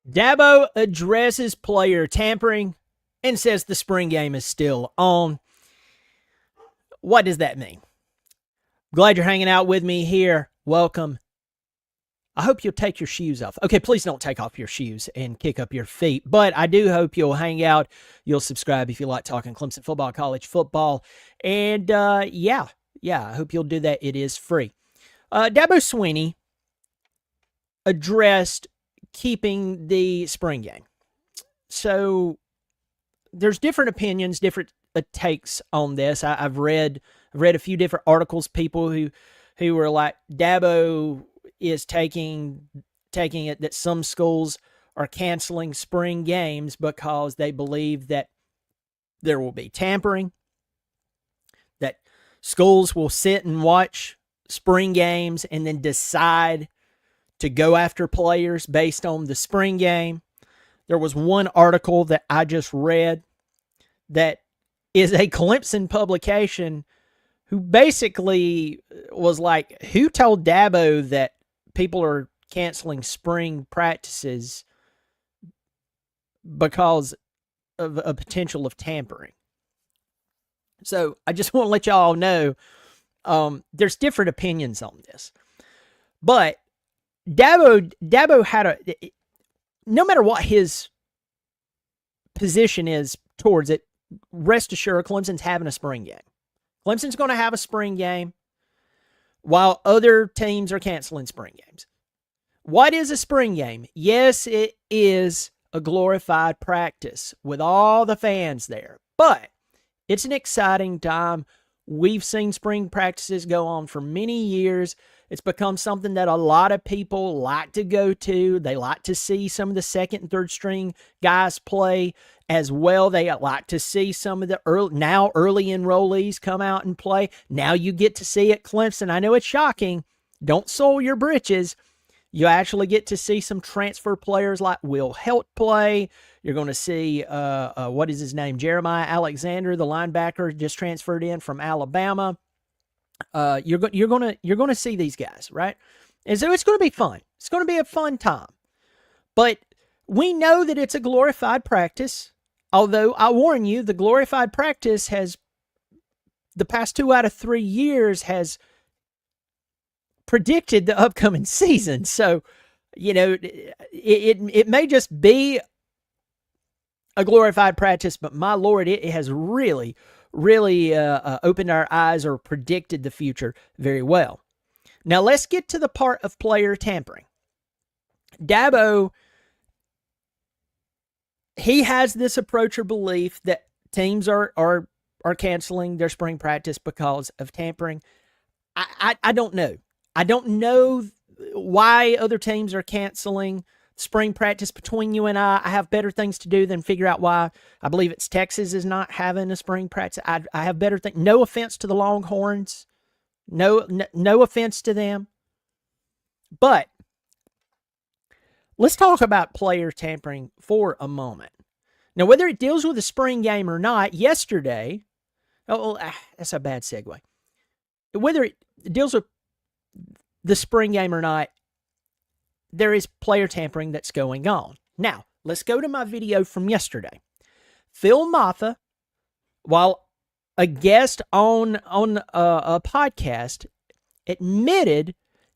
Dabo addresses player tampering and says the spring game is still on. What does that mean? Glad you're hanging out with me here. Welcome. I hope you'll take your shoes off. Okay, please don't take off your shoes and kick up your feet, but I do hope you'll hang out. You'll subscribe if you like talking Clemson football, college football. And yeah, I hope you'll do that. It is free. Dabo Swinney addressed keeping the spring game. So there's different opinions, different takes on this. I've read a few different articles, people who were like, Dabo is taking it that some schools are canceling spring games because they believe that there will be tampering, that schools will sit and watch spring games and then decide to go after players based on the spring game. There was one article that I just read that is a Clemson publication who basically was like, who told Dabo that people are canceling spring practices because of a potential of tampering? So I just want to let y'all know there's different opinions on this. But Dabo had no matter what his position is towards it, rest assured Clemson's having a spring game. Clemson's going to have a spring game while other teams are canceling spring games. What is a spring game? Yes, it is a glorified practice with all the fans there, but it's an exciting time. We've seen spring practices go on for many years. It's become something that a lot of people like to go to. They like to see some of the second and third string guys play as well. They like to see some of the early enrollees come out and play. Now you get to see at Clemson. I know it's shocking. Don't soil your britches. You actually get to see some transfer players like Will Helt play. You're going to see, what is his name? Jeremiah Alexander, the linebacker, just transferred in from Alabama. You're going to see these guys, right? And so it's going to be fun. It's going to be a fun time. But we know that it's a glorified practice. Although I warn you, the glorified practice has, the past 2 out of 3 years, has predicted the upcoming season. So, it may just be a glorified practice, but my Lord, it has really opened our eyes or predicted the future very well. Now let's get to the part of player tampering. Dabo, he has this approach or belief that teams are canceling their spring practice because of tampering. I don't know. I don't know why other teams are canceling spring practice. Between you and I have better things to do than figure out why. I believe it's Texas is not having a spring practice. I have better things. No offense to the Longhorns. No offense to them. But let's talk about player tampering for a moment. Now, whether it deals with a spring game or not, yesterday, that's a bad segue. Whether it deals with the spring game or not, there is player tampering that's going on. Now, let's go to my video from yesterday. Phil Maffa, while a guest on a podcast,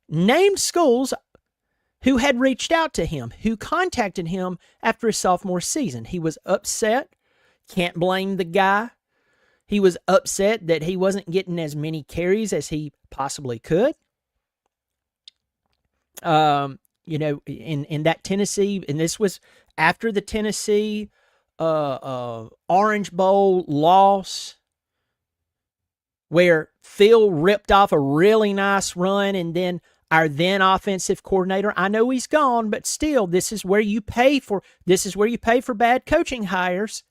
named schools who had reached out to him, who contacted him after his sophomore season. He was upset. Can't blame the guy. He was upset that he wasn't getting as many carries as he possibly could. In that Tennessee, and this was after the Tennessee Orange Bowl loss, where Phil ripped off a really nice run, and then our then offensive coordinator, I know he's gone, but still, this is where you pay for bad coaching hires,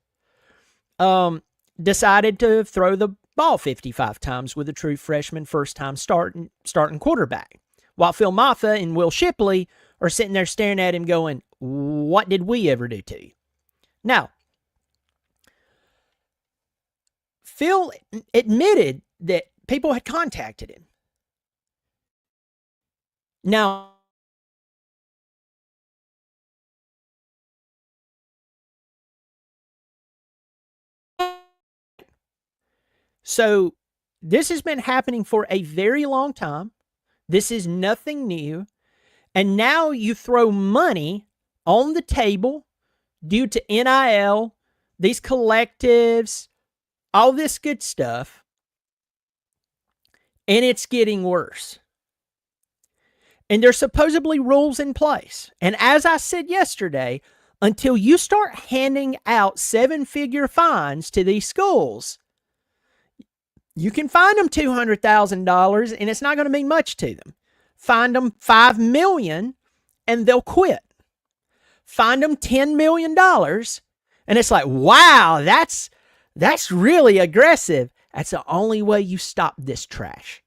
decided to throw the ball 55 times with a true freshman first-time starting quarterback. While Phil Maffa and Will Shipley are sitting there staring at him going, what did we ever do to you? Now, Phil admitted that people had contacted him. Now, So this has been happening for a very long time. This is nothing new. And now you throw money on the table due to NIL, these collectives, all this good stuff, and it's getting worse. And there's supposedly rules in place. And as I said yesterday, until you start handing out 7-figure fines to these schools, you can fine them $200,000 and it's not going to mean much to them. Fine them $5 million and they'll quit. Fine them $10 million and it's like, wow, that's really aggressive. That's the only way you stop this trash.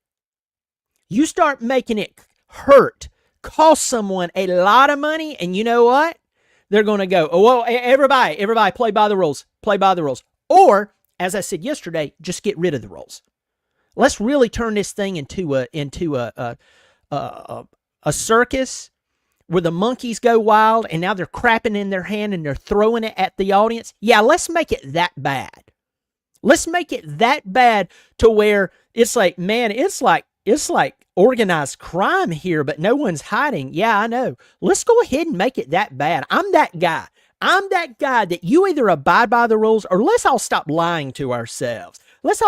You start making it hurt, cost someone a lot of money, and you know what? They're going to go, oh, well, everybody, play by the rules. Play by the rules. Or, as I said yesterday, just get rid of the rules. Let's really turn this thing into a circus where the monkeys go wild and now they're crapping in their hand and they're throwing it at the audience. Yeah, let's make it that bad. Let's make it that bad to where it's like, man, it's like organized crime here, but no one's hiding. Yeah, I know. Let's go ahead and make it that bad. I'm that guy. I'm that guy that you either abide by the rules or let's all stop lying to ourselves. Let's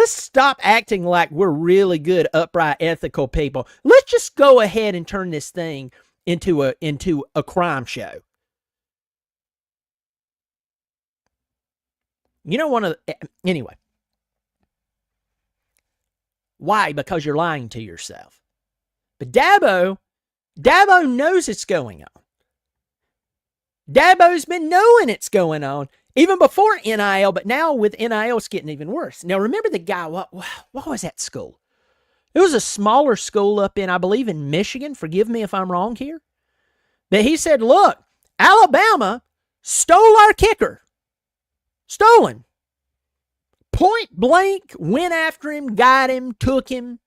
stop acting like we're really good, upright, ethical people. Let's just go ahead and turn this thing into a crime show. You know, anyway. Why? Because you're lying to yourself. But Dabo knows it's going on. Dabo's been knowing it's going on even before NIL, but now with NIL, it's getting even worse. Now, remember the guy, what was that school? It was a smaller school up in, I believe, in Michigan. Forgive me if I'm wrong here. But he said, look, Alabama stole our kicker. Stolen. Point blank, went after him, got him, took him.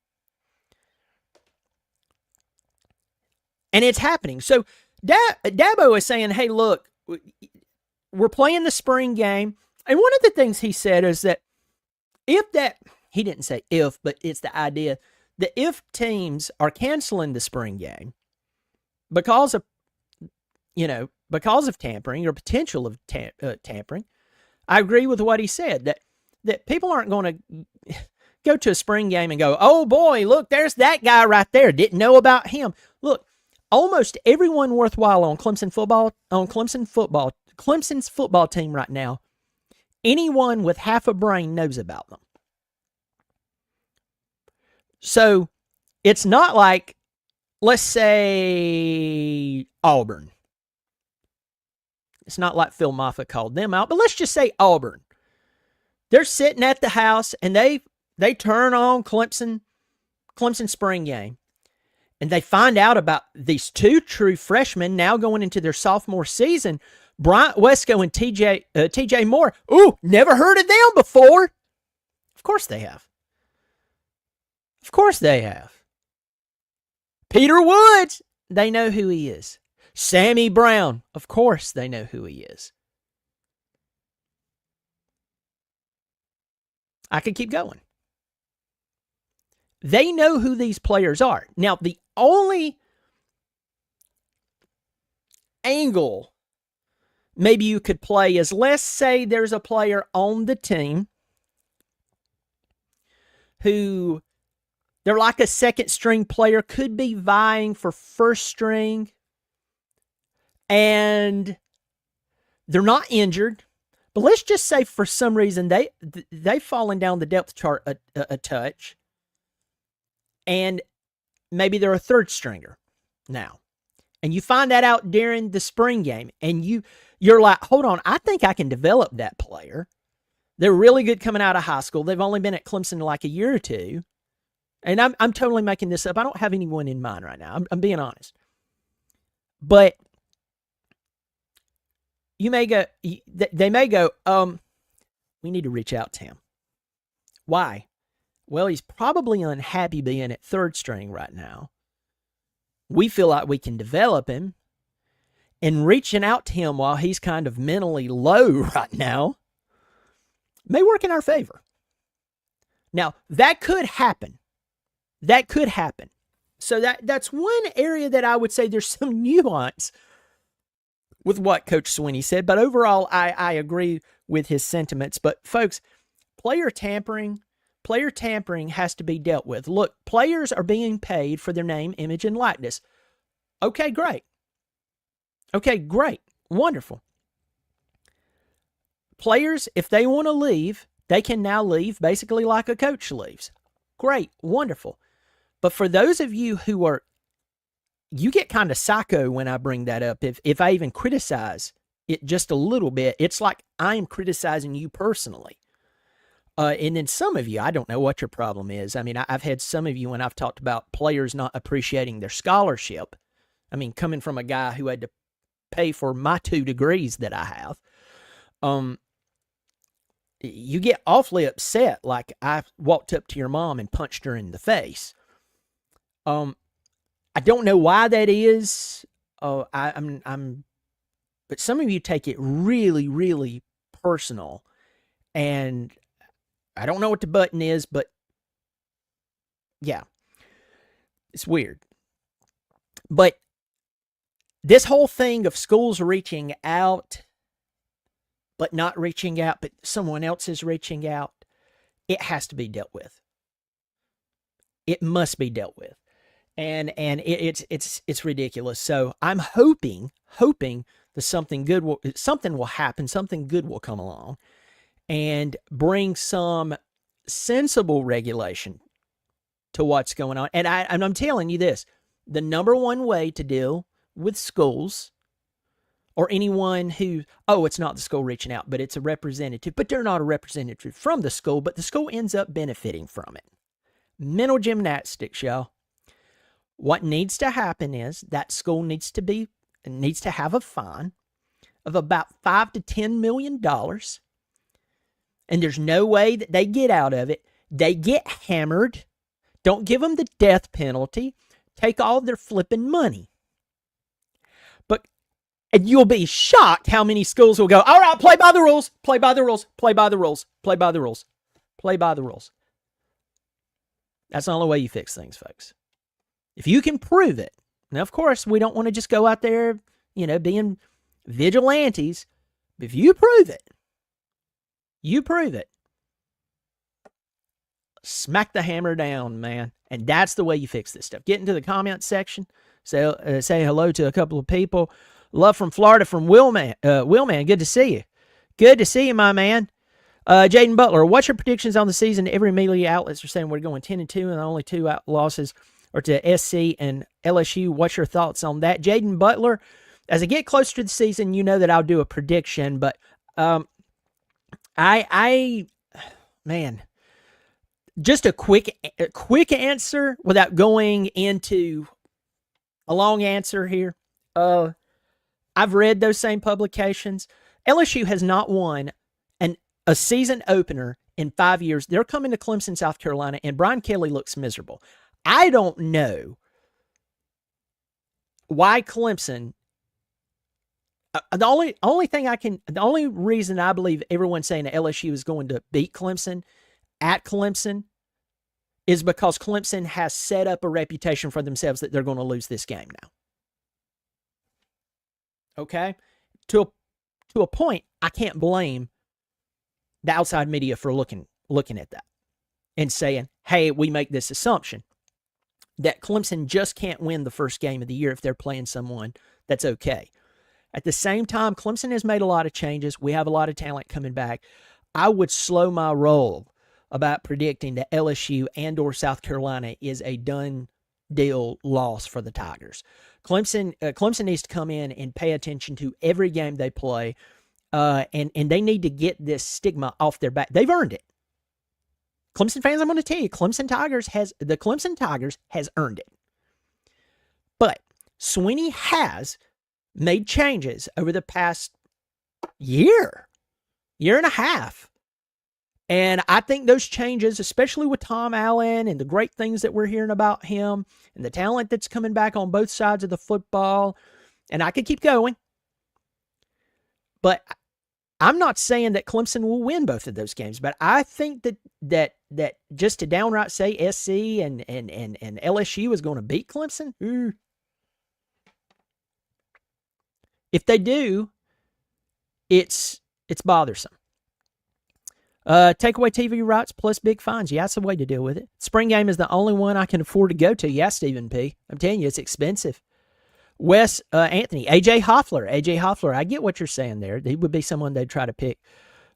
And it's happening. So Dabo is saying, hey, look, we're playing the spring game. And one of the things he said is that he didn't say if, but it's the idea that if teams are canceling the spring game because of tampering or potential of tampering, I agree with what he said, that people aren't going to go to a spring game and go, oh boy, look, there's that guy right there. Didn't know about him. Look, almost everyone worthwhile on Clemson's football team right now, anyone with half a brain knows about them. So it's not like, let's say, Auburn. It's not like Phil Moffitt called them out, but let's just say Auburn. They're sitting at the house and they turn on Clemson spring game. And they find out about these two true freshmen now going into their sophomore season, Bryant Wesco and TJ Moore. Ooh, never heard of them before. Of course they have. Of course they have. Peter Woods, they know who he is. Sammy Brown, of course they know who he is. I could keep going. They know who these players are. Now, the only angle maybe you could play is, let's say there's a player on the team who they're like a second string player, could be vying for first string, and they're not injured. But let's just say for some reason they've fallen down the depth chart a touch, and maybe they're a third stringer now. And you find that out during the spring game, and you're like, hold on, I think I can develop that player. They're really good coming out of high school. They've only been at Clemson like a year or two. And I'm totally making this up. I don't have anyone in mind right now. I'm being honest. But they may go, we need to reach out to him. Why? Well, he's probably unhappy being at third string right now. We feel like we can develop him, and reaching out to him while he's kind of mentally low right now may work in our favor. Now, that could happen. That could happen. So that's one area that I would say there's some nuance with what Coach Swinney said. But overall, I agree with his sentiments. But folks, player tampering has to be dealt with. Look, players are being paid for their name, image, and likeness. Okay, great. Wonderful. Players, if they want to leave, they can now leave basically like a coach leaves. Great, wonderful. But for those of you who are, you get kind of psycho when I bring that up. If I even criticize it just a little bit, it's like I am criticizing you personally. And then some of you, I don't know what your problem is. I mean, I've had some of you when I've talked about players not appreciating their scholarship. I mean, coming from a guy who had to pay for my 2 degrees that I have, you get awfully upset. Like I walked up to your mom and punched her in the face. I don't know why that is. But some of you take it really, really personal, and I don't know what the button is, but yeah, it's weird. But this whole thing of schools reaching out, but not reaching out, but someone else is reaching out, it has to be dealt with. It must be dealt with. And it's ridiculous. So I'm hoping that something will happen, something good will come along and bring some sensible regulation to what's going on. And I'm telling you this, the number one way to deal with schools or anyone who, it's not the school reaching out, but it's a representative, but they're not a representative from the school, but the school ends up benefiting from it. Mental gymnastics, y'all. What needs to happen is that school needs to have a fine of about $5 to $10 million. And there's no way that they get out of it. They get hammered. Don't give them the death penalty. Take all their flipping money. And you'll be shocked how many schools will go, all right, play by the rules, play by the rules, play by the rules, play by the rules, play by the rules. That's the only way you fix things, folks. If you can prove it. Now, of course, we don't want to just go out there, being vigilantes. But if you prove it, smack the hammer down, man. And that's the way you fix this stuff. Get into the comment section. Say hello to a couple of people. Love from Florida from Willman. Willman, good to see you. Good to see you, my man. Jaden Butler, what's your predictions on the season? Every media outlets are saying we're going 10-2 and only 2 losses are to SC and LSU. What's your thoughts on that? Jaden Butler, as I get closer to the season, you know that I'll do a prediction, but man, just a quick answer without going into a long answer here. I've read those same publications. LSU has not won a season opener in 5 years. They're coming to Clemson, South Carolina, and Brian Kelly looks miserable. I don't know why Clemson. The only reason I believe everyone's saying that LSU is going to beat Clemson at Clemson is because Clemson has set up a reputation for themselves that they're going to lose this game now. Okay? To a point, I can't blame the outside media for looking at that and saying, hey, we make this assumption that Clemson just can't win the first game of the year if they're playing someone that's okay. At the same time, Clemson has made a lot of changes. We have a lot of talent coming back. I would slow my roll about predicting that LSU and or South Carolina is a done deal loss for the Tigers. Clemson needs to come in and pay attention to every game they play, and they need to get this stigma off their back. They've earned it. Clemson fans, I'm going to tell you, the Clemson Tigers has earned it. But Swinney has made changes over the past year and a half. And I think those changes, especially with Tom Allen and the great things that we're hearing about him and the talent that's coming back on both sides of the football, and I could keep going. But I'm not saying that Clemson will win both of those games, but I think that that just to downright say SC and LSU is going to beat Clemson? If they do, it's bothersome. Take away TV rights plus big fines. Yeah, that's the way to deal with it. Spring game is the only one I can afford to go to. Yeah, Stephen P. I'm telling you, it's expensive. Wes Anthony, AJ Hoffler. I get what you're saying there. He would be someone they'd try to pick.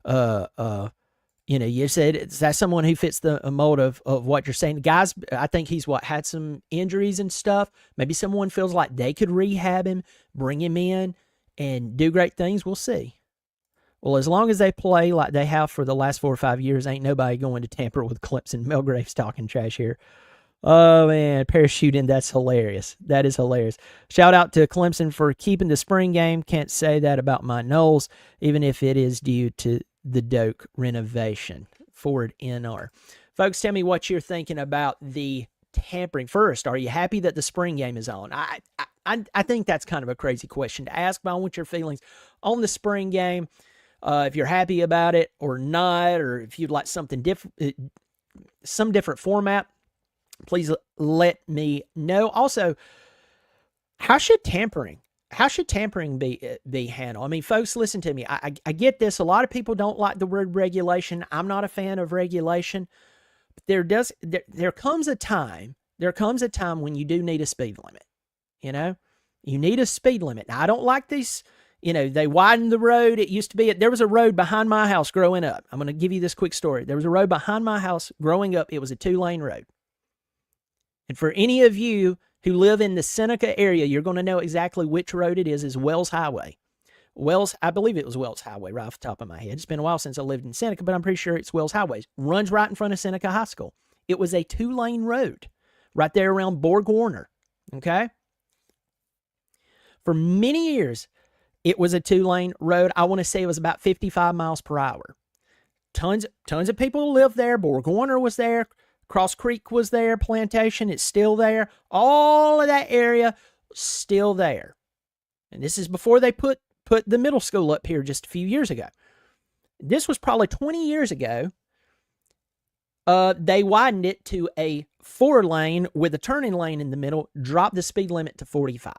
You said that's someone who fits the mold of what you're saying. Guys, I think he's had some injuries and stuff. Maybe someone feels like they could rehab him, bring him in, and do great things. We'll see. Well, as long as they play like they have for the last 4 or 5 years, ain't nobody going to tamper with Clemson. Mel Graves talking trash here. Oh, man, parachuting, that's hilarious. That is hilarious. Shout out to Clemson for keeping the spring game. Can't say that about my Noles, even if it is due to the Doak renovation. Forward NR. Folks, tell me what you're thinking about the tampering. First, are you happy that the spring game is on? I think that's kind of a crazy question to ask, but I want your feelings on the spring game. If you're happy about it or not, or if you'd like something different, some different format, please let me know. Also, how should tampering be handled? I mean, folks, listen to me. I get this. A lot of people don't like the word regulation. I'm not a fan of regulation. But there comes a time when you do need a speed limit. You need a speed limit. Now, I don't like these. They widened the road. It used to be, there was a road behind my house growing up. I'm going to give you this quick story. There was a road behind my house growing up. It was a 2-lane road. And for any of you who live in the Seneca area, you're going to know exactly which road it is Wells Highway. I believe it was Wells Highway right off the top of my head. It's been a while since I lived in Seneca, but I'm pretty sure it's Wells Highway. Runs right in front of Seneca High School. It was a 2-lane road right there around Borg Warner. Okay? For many years, it was a 2-lane road. I want to say it was about 55 miles per hour. Tons of people lived there. Borg Warner was there. Cross Creek was there. Plantation, it's still there. All of that area, still there. And this is before they put the middle school up here just a few years ago. This was probably 20 years ago. They widened it to a 4-lane with a turning lane in the middle, dropped the speed limit to 45.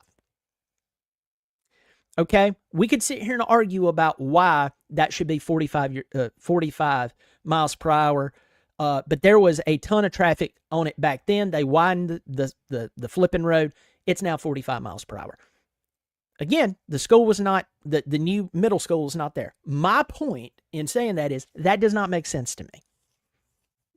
Okay, we could sit here and argue about why that should be 45 miles per hour, but there was a ton of traffic on it back then. They widened the flipping road. It's now 45 miles per hour. Again, the school was not, the new middle school is not there. My point in saying that is that does not make sense to me.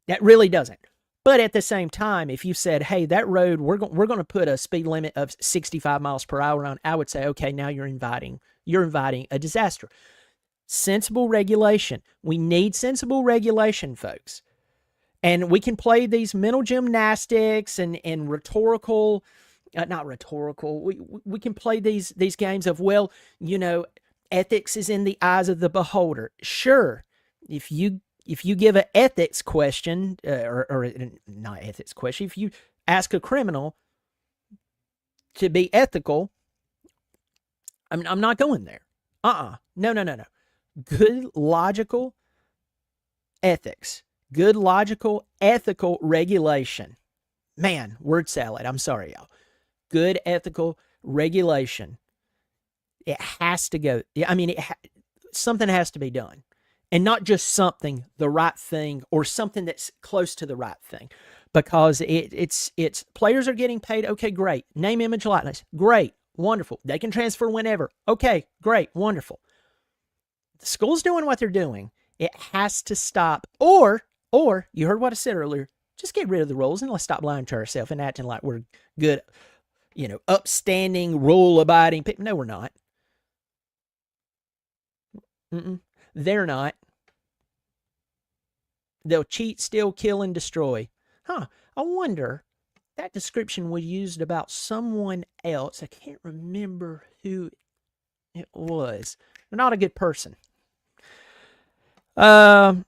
That really doesn't. But at the same time, if you said, hey, that road, we're going to put a speed limit of 65 miles per hour on, I would say, okay, now you're inviting a disaster. Sensible regulation. We need sensible regulation, folks. And we can play these mental gymnastics and rhetorical, not rhetorical. We can play these games of, well, ethics is in the eyes of the beholder. Sure, if you give an ethics question, or not ethics question, if you ask a criminal to be ethical, I'm not going there. No. Good logical ethics. Good logical ethical regulation. Man, word salad. I'm sorry, y'all. Good ethical regulation. It has to go. I mean, something has to be done. And not just something, the right thing, or something that's close to the right thing. Because it's players are getting paid. Okay, great. Name, image, likeness. Great. Wonderful. They can transfer whenever. Okay, great. Wonderful. The school's doing what they're doing. It has to stop. Or you heard what I said earlier, just get rid of the rules and let's stop lying to ourselves and acting like we're good, upstanding, rule-abiding people. No, we're not. They're not. They'll cheat, steal, kill, and destroy. I wonder, that description was used about someone else. I can't remember who it was. They're not a good person. Let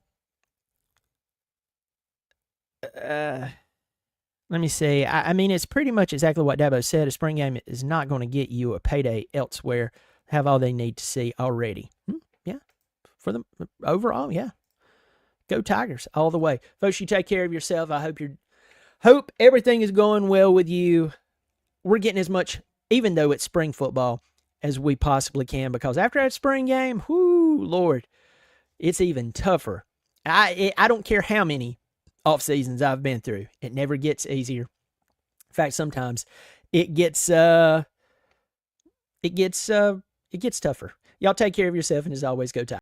me see. I mean, it's pretty much exactly what Dabo said. A spring game is not going to get you a payday elsewhere. Have all they need to see already. Yeah. For them overall, yeah. Go Tigers all the way. Folks, you take care of yourself. I hope everything is going well with you. We're getting as much, even though it's spring football, as we possibly can, because after that spring game, whoo, Lord, it's even tougher. I don't care how many off seasons I've been through. It never gets easier. In fact, sometimes it gets tougher. Y'all take care of yourself, and as always, go Tigers.